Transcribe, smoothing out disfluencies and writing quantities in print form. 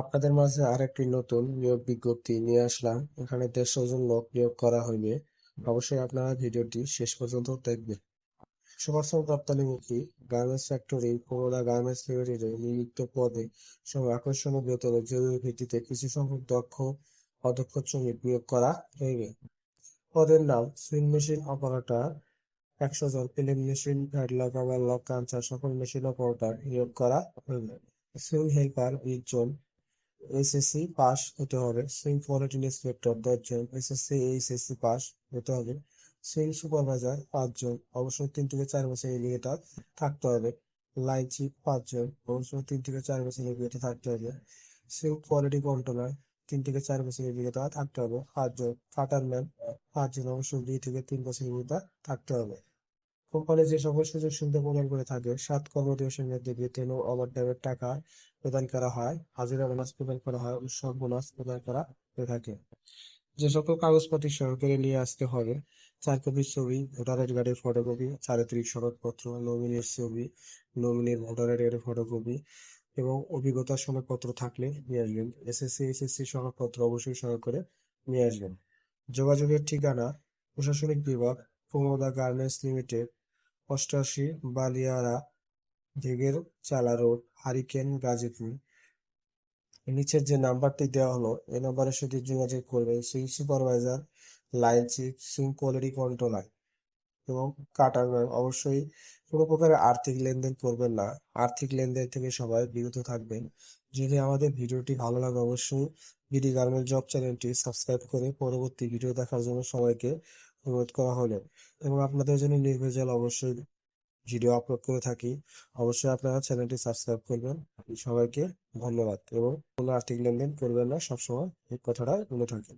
আপনাদের মাঝে আরেকটি নতুন নিয়োগ বিজ্ঞপ্তি নিয়ে আসলাম। এখানে 150 জন লোক নিয়োগ করা হইবে। অবশ্যই আপনারা ভিডিওটি শেষ পর্যন্ত দেখবেন। সুপারসন রপ্তানিমুখী গার্মেন্টস ফ্যাক্টরি কুমুদা গার্মেন্টস লিমিটেডে নিযুক্ত পদে সব আকর্ষণীয় বেতনের জরুরি ভিত্তিতে কিছু সংখ্যক দক্ষ অদক্ষ শ্রমিক নিয়োগ করা হইবে। পদের নাম সুইং মেশিন অপারেটর 100 জন, plain machine, padlock, overlock, Kancha সকল মেশিন অপারেটর নিয়োগ করা হইবে। সুইং হেল্পার 20 জন, এসএসসি পাস হতে হবে। সুইং কোয়ালিটি ইন্সপেক্টর 10 জন, এসএসসি এইচএসসি পাস হতে হবে। সুইং সুপারভাইজার 5 জন, অবশ্যই 3 থেকে 4 বছর এলিগেটা থাকতে হবে। লাইন চিফ 5 জন, অবশ্যই 3 থেকে 4 বছর এলিগেটা থাকতে হবে। সুইং কোয়ালিটি কন্ট্রোলার 3 থেকে 4 বছর এলিগেটা থাকতে হবে। 5 জন, কাটারম্যান 5 জন, অবশ্যই 2 থেকে 3 বছর এলিগেটা থাকতে হবে। কোম্পানি যে সকল সুযোগ সুবিধা প্রদান করে থাকে, 7 কর্মদিবসের মধ্যে বেতন ও ওভারটাইমের টাকা প্রদান করা হয়, হাজিরা বোনাস প্রদান করা হয়, উৎসব বোনাস প্রদান করা হয়ে থাকে। যে সকল কাগজপত্র সহকারে নিয়ে আসতে হবে: 4 কপি ছবি, ভোটার আইডি কার্ডের ফটোকপি, চারিত্রিক সনদপত্র, নমিনির ছবি, নমিনির ভোটার আইডি কার্ডের ফটোকপি এবং অভিজ্ঞতার সনদপত্র থাকলে নিয়ে আসবেন। এসএসসি এইচএসসি সনদপত্র অবশ্যই সহকারে নিয়ে আসবেন। যোগাযোগের ঠিকানা: প্রশাসনিক বিভাগ, কুমুদা গার্মেন্টস লিমিটেড, 88 বালিয়াড়া, দিঘের চালা রোড, হারিকেন, গাজীপুর। নিচের যে নাম্বারটি দেওয়া হলো এই নাম্বারের সাথে যোগাযোগ করবেন। Swing supervisor, line chief, swing quality controller এবং কাটারম্যান। অবশ্যই কোনো প্রকারের আর্থিক লেনদেন করবেন না। আর্থিক লেনদেন থেকে সবাই বিরত থাকবেন। যদি আমাদের ভিডিওটি ভালো লাগে অবশ্যই বিডি গার্মেন্ট জব চ্যানেলটি সাবস্ক্রাইব করে পরবর্তী ভিডিও দেখার জন্য সবাইকে অনুরোধ করা হলো। এবং আপনাদের জন্য নির্ভেজাল অবশ্যই ভিডিও আপলোড করে থাকি। অবশ্যই আপনারা চ্যানেলটি সাবস্ক্রাইব করবেন। সবাইকে ধন্যবাদ এবং কোনো আর্থিক লেনদেন করবেন না, সবসময় এই কথাটা বলে থাকি।